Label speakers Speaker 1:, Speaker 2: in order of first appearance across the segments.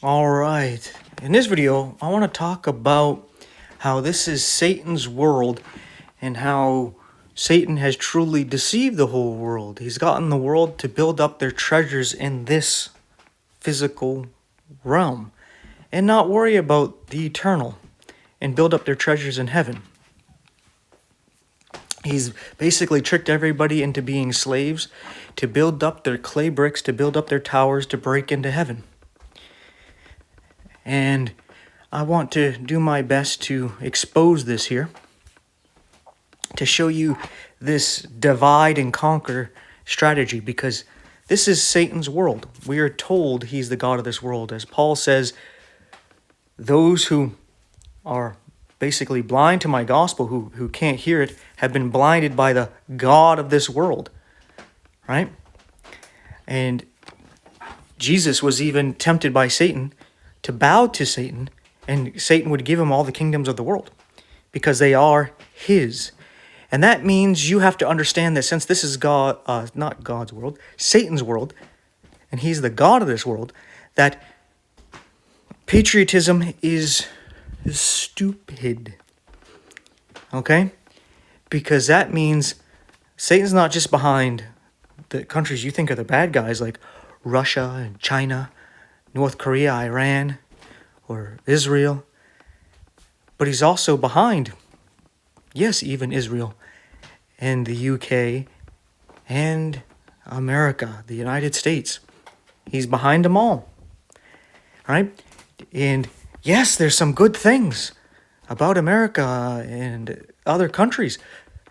Speaker 1: All right. In this video, I want to talk about how this is Satan's world and how Satan has truly deceived the whole world. He's gotten the world to build up their treasures in this physical realm and not worry about the eternal and build up their treasures in heaven. He's basically tricked everybody into being slaves to build up their clay bricks, to build up their towers, to break into heaven. And I want to do my best to expose this here, to show you this divide and conquer strategy, because this is Satan's world. We are told he's the God of this world. As Paul says, those who are basically blind to my gospel, who can't hear it, have been blinded by the God of this world, right? And Jesus was even tempted by Satan to bow to Satan, and Satan would give him all the kingdoms of the world because they are his. And that means you have to understand that since this is God, not God's world, Satan's world, and he's the God of this world, that patriotism is stupid. Okay? Because that means Satan's not just behind the countries you think are the bad guys like Russia and China, North Korea, Iran, or Israel. But he's also behind, yes, even Israel and the UK and America, the United States. He's behind them all, right? And yes, there's some good things about America and other countries,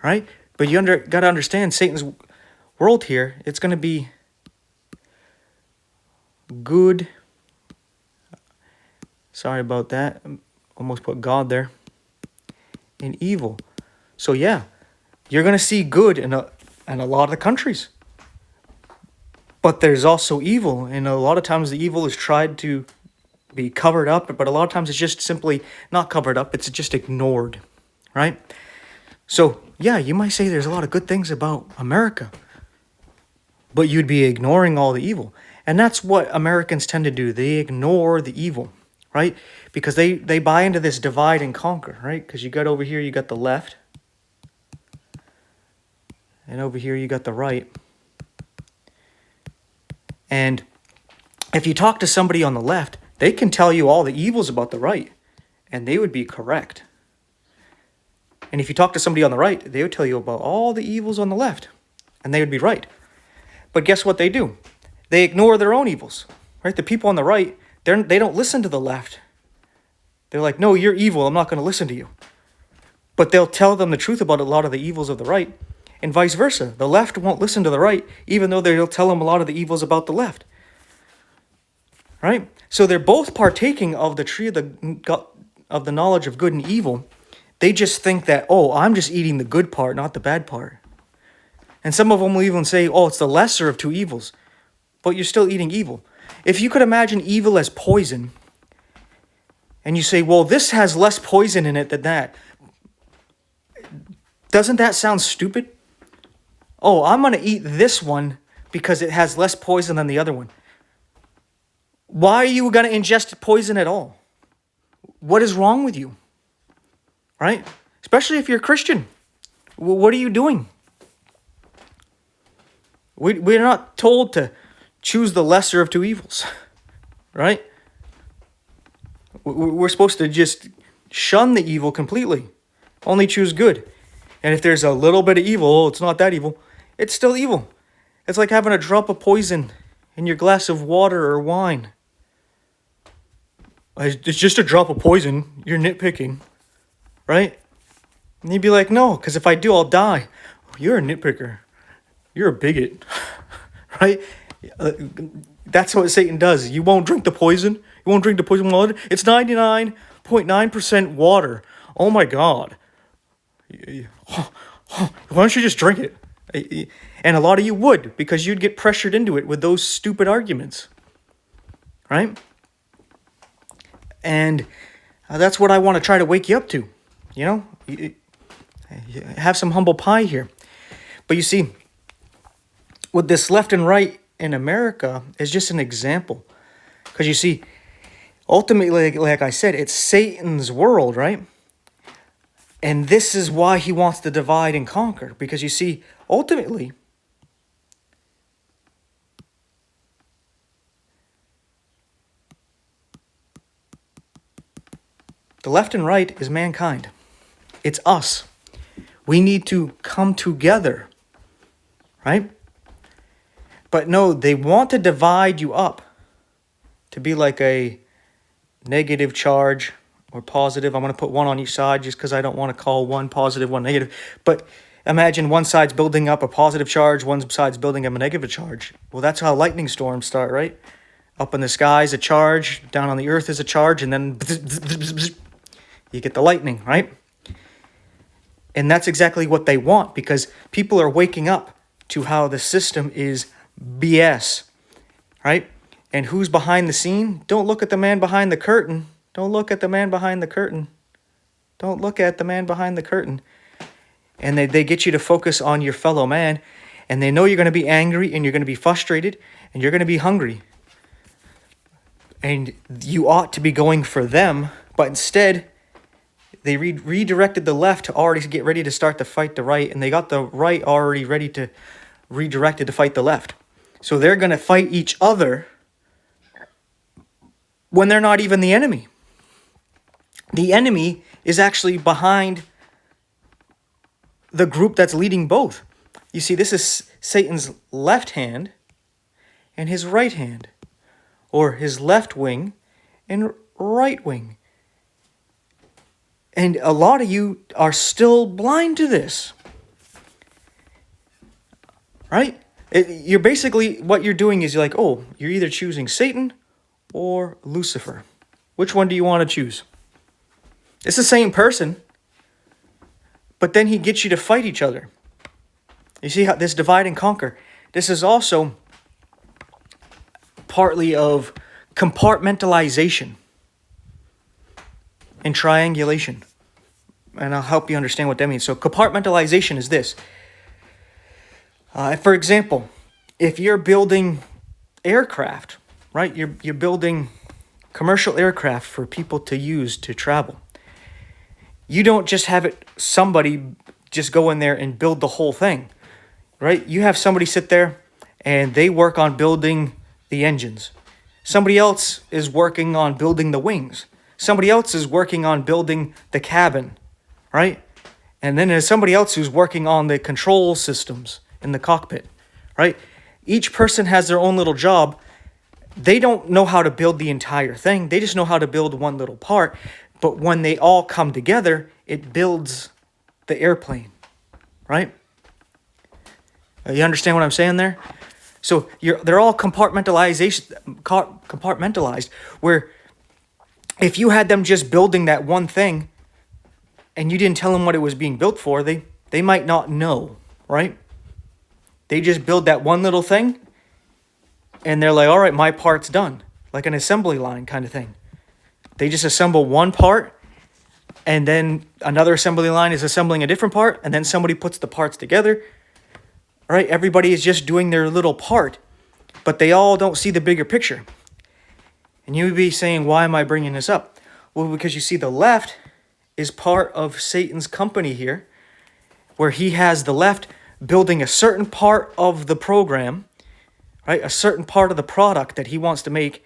Speaker 1: right? But you got to understand Satan's world here, it's going to be good. Sorry about that. Almost put God there. And evil. So yeah, you're going to see good in a lot of the countries. But there's also evil. And a lot of times the evil is tried to be covered up. But a lot of times it's just simply not covered up. It's just ignored. Right? So yeah, you might say there's a lot of good things about America. But you'd be ignoring all the evil. And that's what Americans tend to do. They ignore the evil. Right? Because they buy into this divide and conquer, right? Because you got over here, you got the left. And over here, you got the right. And if you talk to somebody on the left, they can tell you all the evils about the right. And they would be correct. And if you talk to somebody on the right, they would tell you about all the evils on the left. And they would be right. But guess what they do? They ignore their own evils, right? The people on the right, they don't listen to the left. They're like, no, you're evil. I'm not going to listen to you. But they'll tell them the truth about a lot of the evils of the right, and vice versa. The left won't listen to the right, even though they'll tell them a lot of the evils about the left. Right? So they're both partaking of the tree of the knowledge of good and evil. They just think that, oh, I'm just eating the good part, not the bad part. And some of them will even say, oh, it's the lesser of two evils. But you're still eating evil. If you could imagine evil as poison, and you say, well, this has less poison in it than that, doesn't that sound stupid? Oh, I'm going to eat this one because it has less poison than the other one. Why are you going to ingest poison at all? What is wrong with you? Right? Especially if you're a Christian. What are you doing? We're not told to choose the lesser of two evils, right? We're supposed to just shun the evil completely. Only choose good. And if there's a little bit of evil, it's not that evil. It's still evil. It's like having a drop of poison in your glass of water or wine. It's just a drop of poison. You're nitpicking, right? And you'd be like, no, because if I do, I'll die. You're a nitpicker. You're a bigot, right? That's what Satan does. You won't drink the poison. You won't drink the poison water. It's 99.9% water. Oh my God. Why don't you just drink it? And a lot of you would, because you'd get pressured into it with those stupid arguments. Right? And that's what I want to try to wake you up to. You know? Have some humble pie here. But you see, with this left and right in America is just an example. Because you see, Ultimately, like I said, it's Satan's world, right? And this is why he wants to divide and conquer. Because you see, ultimately, the left and right is mankind. It's us. We need to come together, right? But no, they want to divide you up to be like a negative charge or positive. I'm going to put one on each side just because I don't want to call one positive, one negative. But imagine one side's building up a positive charge, one side's building up a negative charge. Well, that's how lightning storms start, right? Up in the sky is a charge, down on the earth is a charge, and then you get the lightning, right? And that's exactly what they want, because people are waking up to how the system is BS, right? And who's behind the scene? Don't look at the man behind the curtain. Don't look at the man behind the curtain. Don't look at the man behind the curtain. And they get you to focus on your fellow man, and they know you're going to be angry, and you're going to be frustrated, and you're going to be hungry. And you ought to be going for them, but instead, they redirected the left to already get ready to start to fight the right, and they got the right already ready to redirected to fight the left. So they're going to fight each other when they're not even the enemy. The enemy is actually behind the group that's leading both. You see, this is Satan's left hand and his right hand, or his left wing and right wing. And a lot of you are still blind to this, right? You're basically, what you're doing is you're like, oh, you're either choosing Satan or Lucifer. Which one do you want to choose? It's the same person, but then he gets you to fight each other. You see how this divide and conquer, this is also partly of compartmentalization and triangulation. And I'll help you understand what that means. So compartmentalization is this. For example, if you're building aircraft, right? You're building commercial aircraft for people to use to travel. You don't just have somebody just go in there and build the whole thing, right? You have somebody sit there and they work on building the engines. Somebody else is working on building the wings. Somebody else is working on building the cabin, right? And then there's somebody else who's working on the control systems in the cockpit, right? Each person has their own little job. They don't know how to build the entire thing. They just know how to build one little part. But when they all come together, it builds the airplane, right? You understand what I'm saying there? So they're all compartmentalized, where if you had them just building that one thing and you didn't tell them what it was being built for, they might not know, right? They just build that one little thing and they're like, all right, my part's done. Like an assembly line kind of thing. They just assemble one part and then another assembly line is assembling a different part and then somebody puts the parts together. All right, everybody is just doing their little part, but they all don't see the bigger picture. And you would be saying, why am I bringing this up? Well, because you see the left is part of Satan's company here, where he has the left building a certain part of the program, right? A certain part of the product that he wants to make.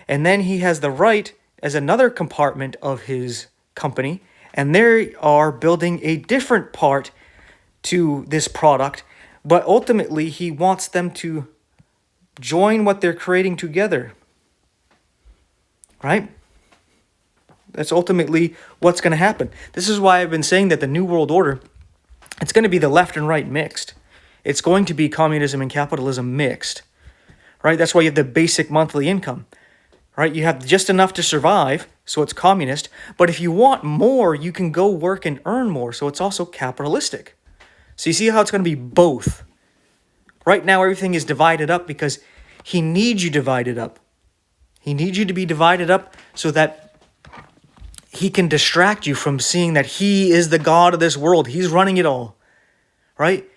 Speaker 1: And then he has the right as another compartment of his company, and they are building a different part to this product. But ultimately, he wants them to join what they're creating together, right? That's ultimately what's going to happen. This is why I've been saying that the New World Order, it's going to be the left and right mixed. It's going to be communism and capitalism mixed, right? That's why you have the basic monthly income, right? You have just enough to survive, so it's communist. But if you want more, you can go work and earn more, so it's also capitalistic. So you see how it's going to be both. Right now, everything is divided up because he needs you divided up. He needs you to be divided up so that he can distract you from seeing that he is the God of this world. He's running it all, right?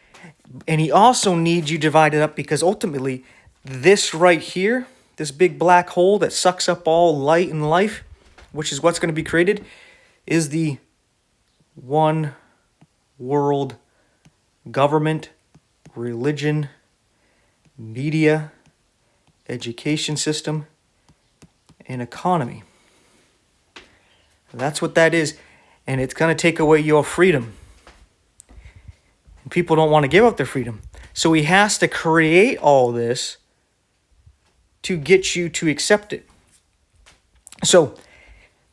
Speaker 1: And he also needs you divided up because ultimately, this right here, this big black hole that sucks up all light and life, which is what's going to be created, is the one world government, religion, media, education system, and economy. That's what that is, and it's going to take away your freedom. And people don't want to give up their freedom. So he has to create all this to get you to accept it. So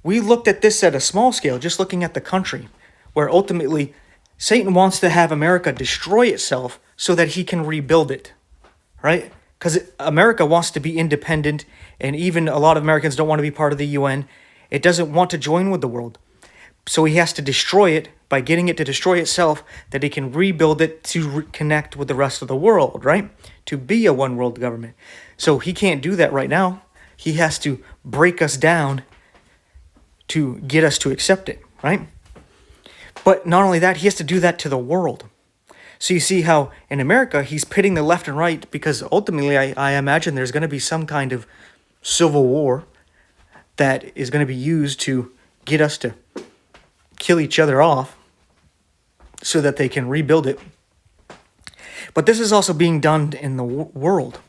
Speaker 1: we looked at this at a small scale, just looking at the country, where ultimately Satan wants to have America destroy itself so that he can rebuild it, right? Because America wants to be independent, and even a lot of Americans don't want to be part of the UN. It doesn't want to join with the world. So he has to destroy it by getting it to destroy itself, that he can rebuild it to connect with the rest of the world, right? To be a one world government. So he can't do that right now. He has to break us down to get us to accept it, right? But not only that, he has to do that to the world. So you see how in America, he's pitting the left and right, because ultimately I imagine there's going to be some kind of civil war that is going to be used to get us to kill each other off so that they can rebuild it. But this is also being done in the world.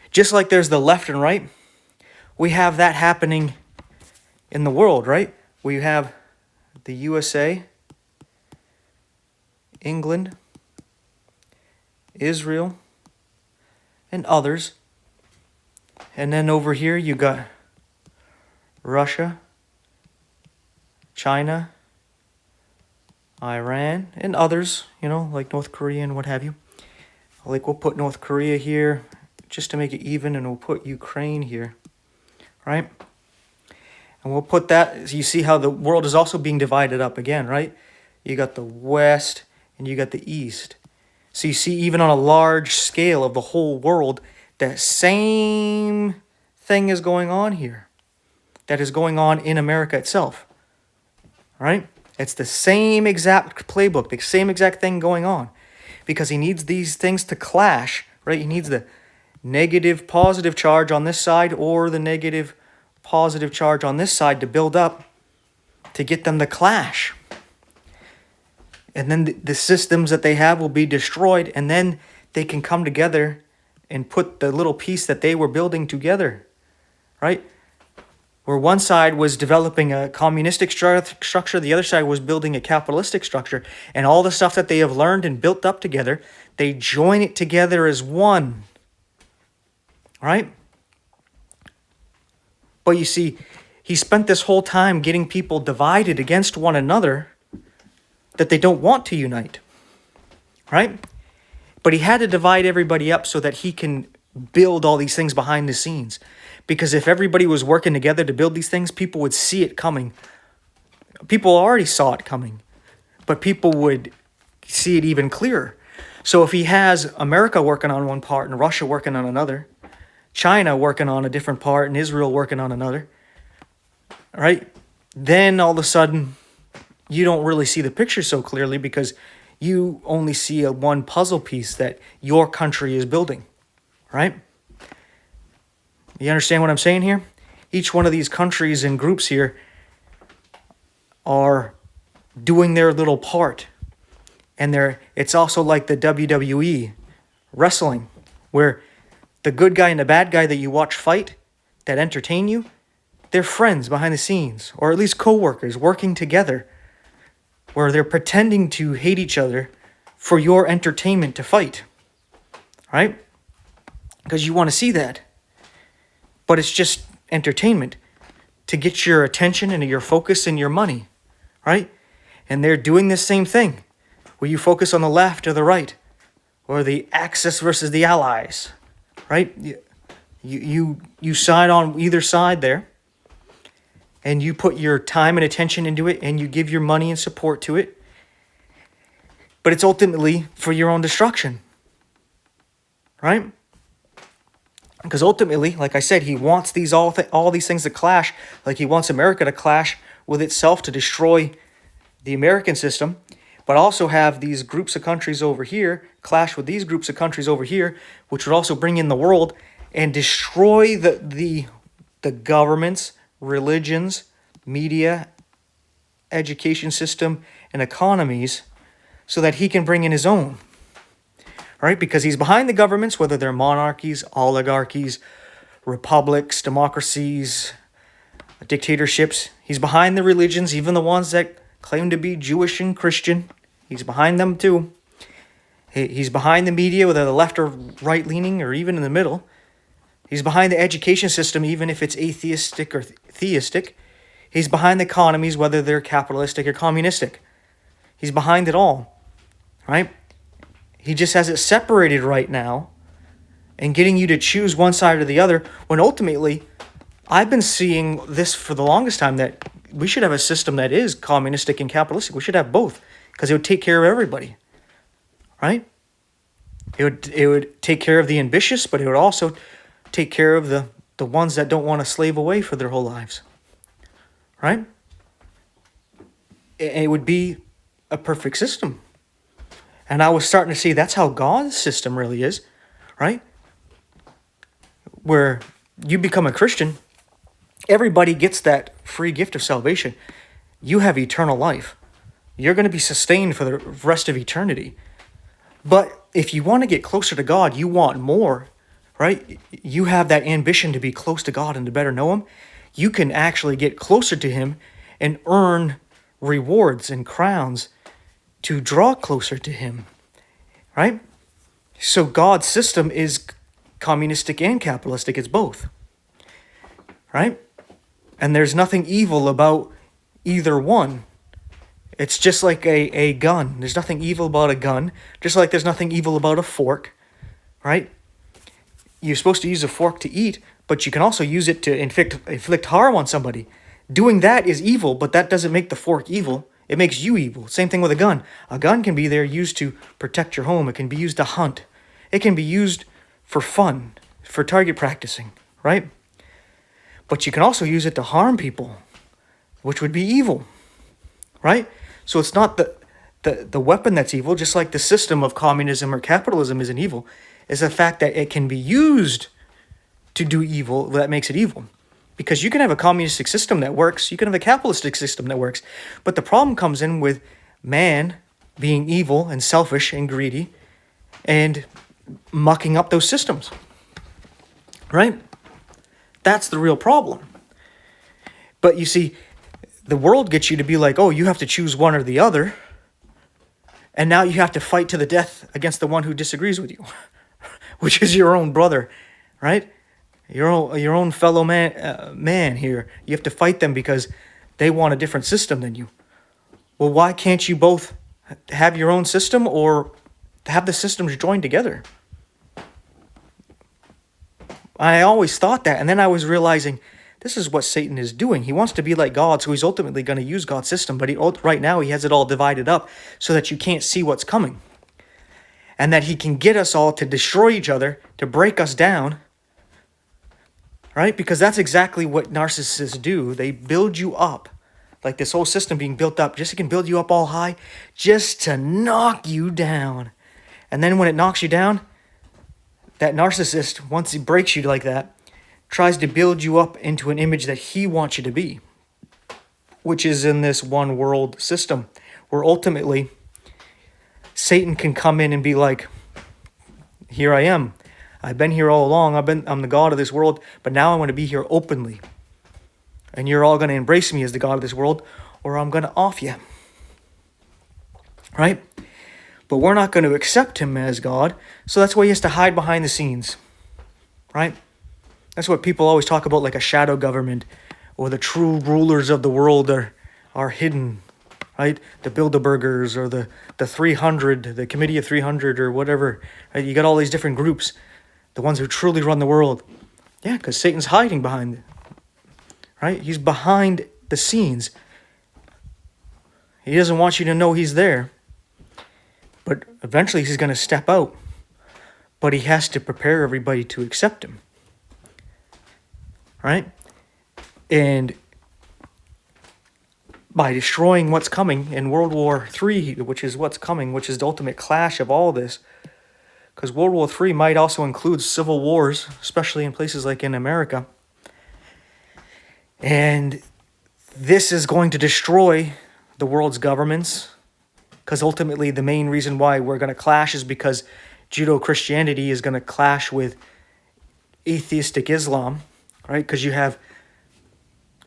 Speaker 1: Just like there's the left and right, we have that happening in the world, right? We have the USA, England, Israel, and others. And then over here you got Russia, China, Iran, and others, like North Korea and what have you. Like we'll put North Korea here just to make it even, and we'll put Ukraine here, right? And we'll put that, you see how the world is also being divided up again, right? You got the West and you got the East. So you see, even on a large scale of the whole world, that same thing is going on here. That is going on in America itself, right? It's the same exact playbook, the same exact thing going on, because he needs these things to clash, right? He needs the negative positive charge on this side or the negative positive charge on this side to build up to get them to clash. And then the systems that they have will be destroyed, and then they can come together and put the little piece that they were building together, right? Where one side was developing a communistic structure, the other side was building a capitalistic structure, and all the stuff that they have learned and built up together, they join it together as one, right? But you see, he spent this whole time getting people divided against one another that they don't want to unite, right? But he had to divide everybody up so that he can build all these things behind the scenes. Because if everybody was working together to build these things, people would see it coming. People already saw it coming, but people would see it even clearer. So if he has America working on one part and Russia working on another, China working on a different part and Israel working on another, right? Then all of a sudden, you don't really see the picture so clearly, because you only see a one puzzle piece that your country is building, right? You understand what I'm saying here? Each one of these countries and groups here are doing their little part. And it's also like the WWE wrestling, where the good guy and the bad guy that you watch fight, that entertain you, they're friends behind the scenes, or at least co-workers working together, where they're pretending to hate each other for your entertainment to fight, right? Because you want to see that. But it's just entertainment to get your attention and your focus and your money, right? And they're doing the same thing, where you focus on the left or the right, or the Axis versus the Allies, right? You side on either side there, and you put your time and attention into it, and you give your money and support to it. But it's ultimately for your own destruction, right? Because ultimately, like I said, he wants these all these things to clash. Like he wants America to clash with itself to destroy the American system, but also have these groups of countries over here clash with these groups of countries over here, which would also bring in the world, and destroy the governments, religions, media, education system, and economies so that he can bring in his own. Right? Because he's behind the governments, whether they're monarchies, oligarchies, republics, democracies, dictatorships. He's behind the religions, even the ones that claim to be Jewish and Christian. He's behind them too. He's behind the media, whether they're left or right-leaning or even in the middle. He's behind the education system, even if it's atheistic or theistic. He's behind the economies, whether they're capitalistic or communistic. He's behind it all, right? He just has it separated right now and getting you to choose one side or the other, when ultimately, I've been seeing this for the longest time, that we should have a system that is communistic and capitalistic. We should have both, because it would take care of everybody, right? It would take care of the ambitious, but it would also take care of the ones that don't want to slave away for their whole lives, right? It would be a perfect system. And I was starting to see that's how God's system really is, right? Where you become a Christian, everybody gets that free gift of salvation. You have eternal life. You're going to be sustained for the rest of eternity. But if you want to get closer to God, you want more, right? You have that ambition to be close to God and to better know Him. You can actually get closer to Him and earn rewards and crowns to draw closer to Him, right? So God's system is communistic and capitalistic. It's both, right? And there's nothing evil about either one. It's just like a gun. There's nothing evil about a gun, just like there's nothing evil about a fork, right? You're supposed to use a fork to eat, but you can also use it to inflict harm on somebody. Doing that is evil, but that doesn't make the fork evil. It makes you evil. Same thing with a gun. A gun can be there used to protect your home. It can be used to hunt. It can be used for fun, for target practicing, right? But you can also use it to harm people, which would be evil, right? So it's not the weapon that's evil, just like the system of communism or capitalism isn't evil. It's the fact that it can be used to do evil that makes it evil. Because you can have a communistic system that works, you can have a capitalistic system that works, but the problem comes in with man being evil and selfish and greedy and mucking up those systems, right? That's the real problem. But you see, the world gets you to be like, oh, you have to choose one or the other, and now you have to fight to the death against the one who disagrees with you, which is your own brother, right? Your own fellow man here. You have to fight them because they want a different system than you. Well, why can't you both have your own system or have the systems joined together? I always thought that, and then I was realizing this is what Satan is doing. He wants to be like God, so he's ultimately going to use God's system, but right now he has it all divided up so that you can't see what's coming. And that he can get us all to destroy each other, to break us down, right? Because that's exactly what narcissists do. They build you up, like this whole system being built up, just so it can build you up all high, just to knock you down. And then when it knocks you down, that narcissist, once he breaks you like that, tries to build you up into an image that he wants you to be, which is in this one world system, where ultimately Satan can come in and be like, here I am. I've been here all along. I'm the God of this world, but now I want to be here openly. And you're all going to embrace me as the God of this world, or I'm going to off you. Right? But we're not going to accept him as God, so that's why he has to hide behind the scenes. Right? That's what people always talk about, like a shadow government, or the true rulers of the world are hidden. Right? The Bilderbergers, or the 300, the Committee of 300, or whatever. Right? You got all these different groups. The ones who truly run the world. Yeah, because Satan's hiding behind it. Right? He's behind the scenes. He doesn't want you to know he's there. But eventually he's going to step out. But he has to prepare everybody to accept him. Right? And by destroying what's coming in World War III, which is what's coming, which is the ultimate clash of all this, because World War III might also include civil wars, especially in places like in America. And this is going to destroy the world's governments, because ultimately the main reason why we're going to clash is because Judeo-Christianity is going to clash with atheistic Islam, right? Because you have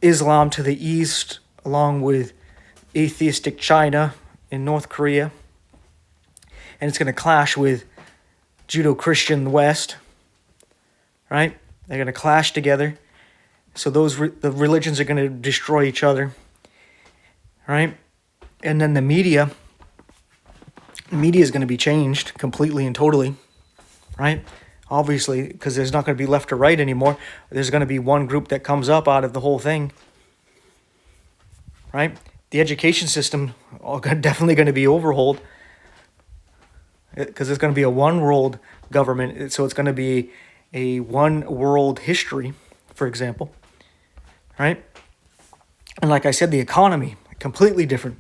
Speaker 1: Islam to the east along with atheistic China and North Korea. And it's going to clash with Judeo-Christian West, right? They're going to clash together. So the religions are going to destroy each other, right? And then the media is going to be changed completely and totally, right? Obviously, because there's not going to be left or right anymore. There's going to be one group that comes up out of the whole thing, right? The education system definitely going to be overhauled, because it's going to be a one world government. So it's going to be a one world history, for example, right? And like I said, the economy, completely different.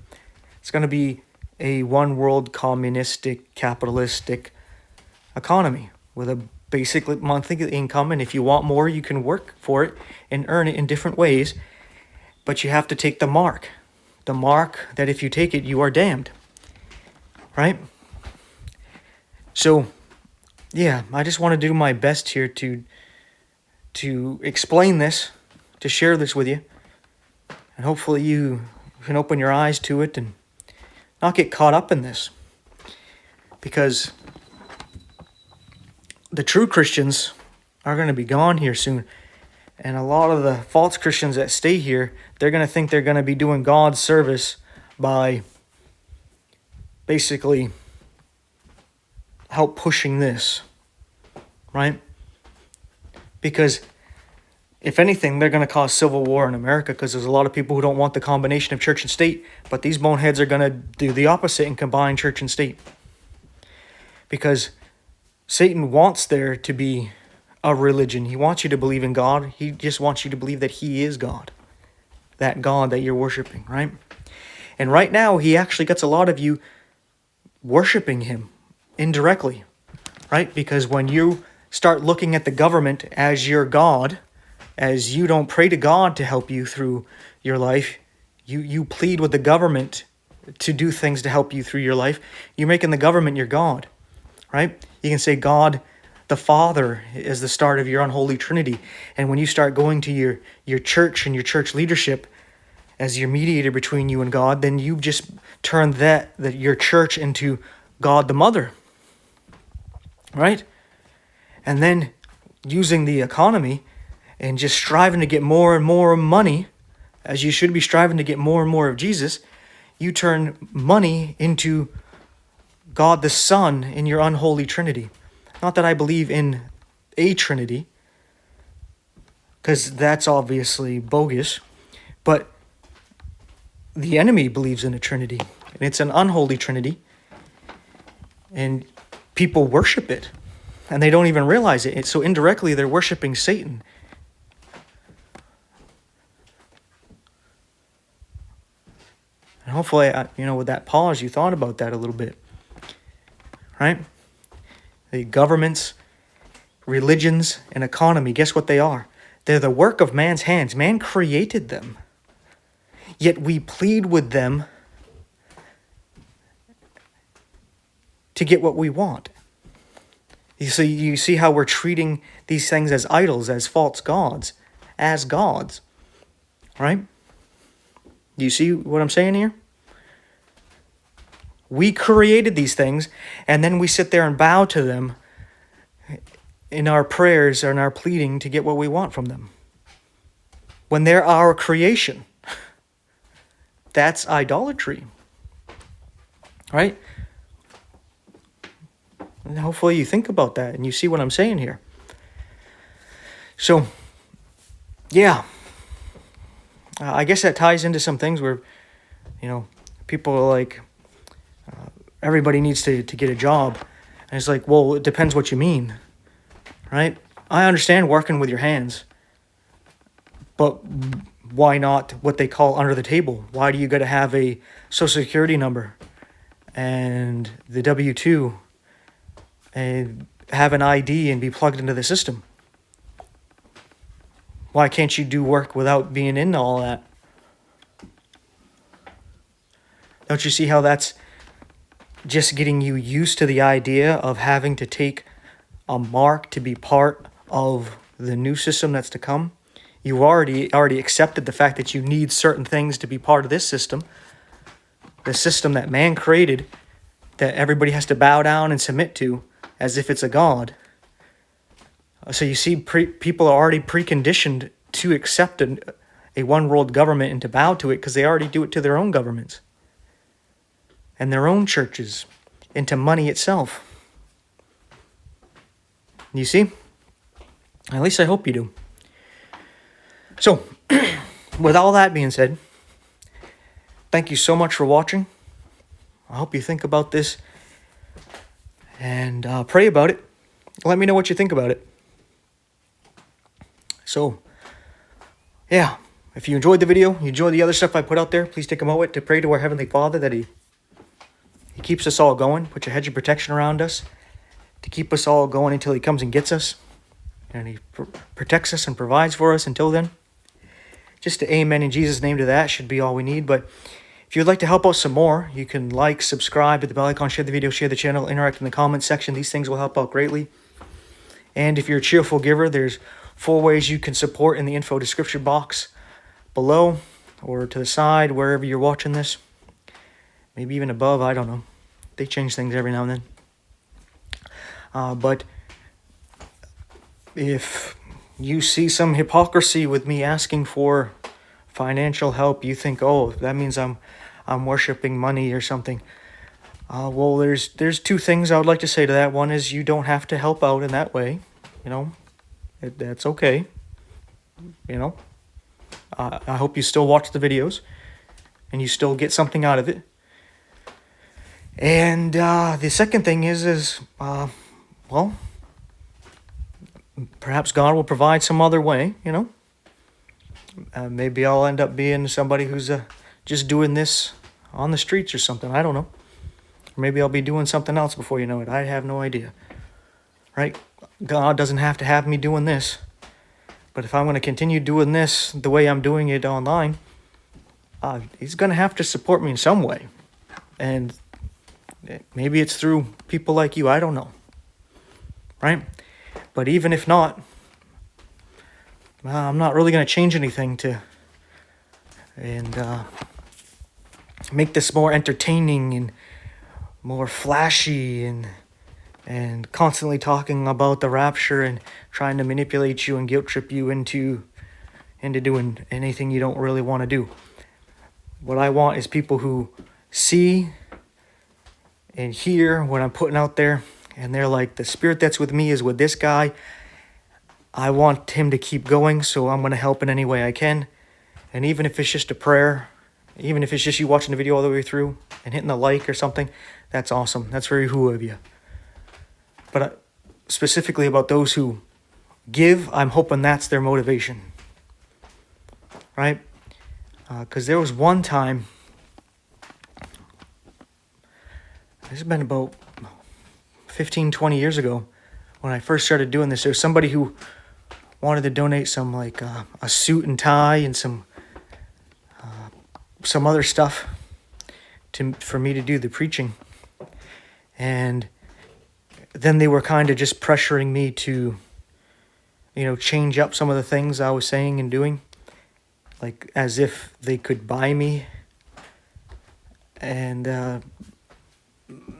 Speaker 1: It's going to be a one world communistic, capitalistic economy with a basic monthly income. And if you want more, you can work for it and earn it in different ways. But you have to take the mark that if you take it, you are damned, right? So, yeah, I just want to do my best here to explain this, to share this with you. And hopefully you can open your eyes to it and not get caught up in this. Because the true Christians are going to be gone here soon. And a lot of the false Christians that stay here, they're going to think they're going to be doing God's service by basically help pushing this, right? Because if anything, they're going to cause civil war in America, because there's a lot of people who don't want the combination of church and state, but these boneheads are going to do the opposite and combine church and state. Because Satan wants there to be a religion. He wants you to believe in God. He just wants you to believe that he is God. That God that you're worshiping, right? And right now, he actually gets a lot of you worshiping him indirectly, right? Because when you start looking at the government as your God, as you don't pray to God to help you through your life, you plead with the government to do things to help you through your life, you're making the government your God, right? You can say God the Father is the start of your unholy trinity. And when you start going to your church and your church leadership as your mediator between you and God, then you just turn that your church into God the Mother, right? And then using the economy and just striving to get more and more money, as you should be striving to get more and more of Jesus, you turn money into God the Son in your unholy trinity. Not that I believe in a trinity, because that's obviously bogus, but the enemy believes in a trinity, and it's an unholy trinity, and people worship it, and they don't even realize it. So indirectly, they're worshiping Satan. And hopefully, with that pause, you thought about that a little bit, right? The governments, religions, and economy, guess what they are? They're the work of man's hands. Man created them. Yet we plead with them to get what we want. You see how we're treating these things as idols, as false gods, as gods, right? Do you see what I'm saying here? We created these things, and then we sit there and bow to them in our prayers and our pleading to get what we want from them. When they're our creation. That's idolatry. Right? And hopefully you think about that and you see what I'm saying here. So, yeah. I guess that ties into some things where, people are like, everybody needs to get a job. And it's like, well, it depends what you mean, right? I understand working with your hands, but why not what they call under the table? Why do you got to have a social security number and the W-2 and have an ID and be plugged into the system? Why can't you do work without being in all that? Don't you see how that's just getting you used to the idea of having to take a mark to be part of the new system that's to come? You already accepted the fact that you need certain things to be part of this system. The system that man created, that everybody has to bow down and submit to as if it's a god. So you see, people are already preconditioned to accept a one-world government and to bow to it because they already do it to their own governments and their own churches and to money itself. You see? At least I hope you do. So, with all that being said, thank you so much for watching. I hope you think about this and pray about it. Let me know what you think about it. So, yeah, if you enjoyed the video, you enjoyed the other stuff I put out there, please take a moment to pray to our Heavenly Father that He keeps us all going. Put your hedge of protection around us to keep us all going until He comes and gets us. And He protects us and provides for us until then. Just to amen in Jesus' name to that should be all we need. But if you'd like to help out some more, you can like, subscribe, hit the bell icon, share the video, share the channel, interact in the comments section. These things will help out greatly. And if you're a cheerful giver, there's 4 ways you can support in the info description box below or to the side, wherever you're watching this. Maybe even above, I don't know. They change things every now and then. But if you see some hypocrisy with me asking for financial help, you think, oh, that means I'm worshiping money or something. Well, there's 2 things I would like to say to that. One is you don't have to help out in that way. You know, that's okay. You know, I hope you still watch the videos and you still get something out of it. And the second thing is well, perhaps God will provide some other way, you know. Maybe I'll end up being somebody who's just doing this on the streets or something. I don't know. Or maybe I'll be doing something else before you know it. I have no idea. Right? God doesn't have to have me doing this. But if I'm going to continue doing this the way I'm doing it online, He's going to have to support me in some way. And maybe it's through people like you. I don't know. Right? But even if not, I'm not really going to change anything and make this more entertaining and more flashy and constantly talking about the rapture and trying to manipulate you and guilt trip you into doing anything you don't really want to do. What I want is people who see and hear what I'm putting out there, and they're like, the spirit that's with me is with this guy. I want him to keep going, so I'm going to help in any way I can. And even if it's just a prayer, even if it's just you watching the video all the way through and hitting the like or something, that's awesome. That's very who of you. But specifically about those who give, I'm hoping that's their motivation. Right? Because there was one time, this has been about 15, 20 years ago, when I first started doing this, there was somebody who wanted to donate some, like, a suit and tie and some other stuff for me to do the preaching. And then they were kind of just pressuring me to, you know, change up some of the things I was saying and doing, like as if they could buy me. And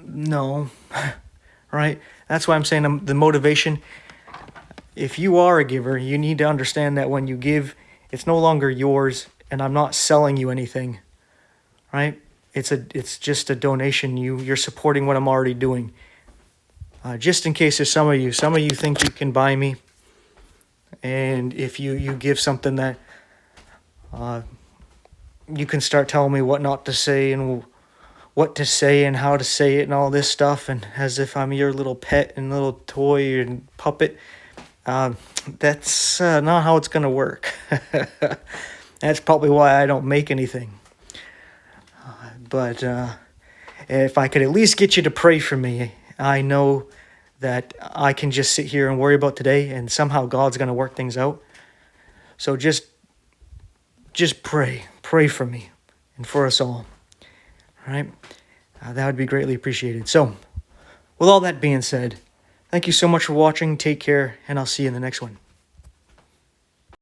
Speaker 1: no, right? That's why I'm saying the motivation. If you are a giver, you need to understand that when you give, it's no longer yours, and I'm not selling you anything, right? It's just a donation. You're supporting what I'm already doing. Just in case there's some of you think you can buy me, and if you give something that you can start telling me what not to say and what to say and how to say it and all this stuff, and as if I'm your little pet and little toy and puppet. That's not how it's going to work. That's probably why I don't make anything. But if I could at least get you to pray for me, I know that I can just sit here and worry about today, and somehow God's going to work things out. So just pray for me and for us all. All right, that would be greatly appreciated. So, with all that being said, thank you so much for watching. Take care, and I'll see you in the next one.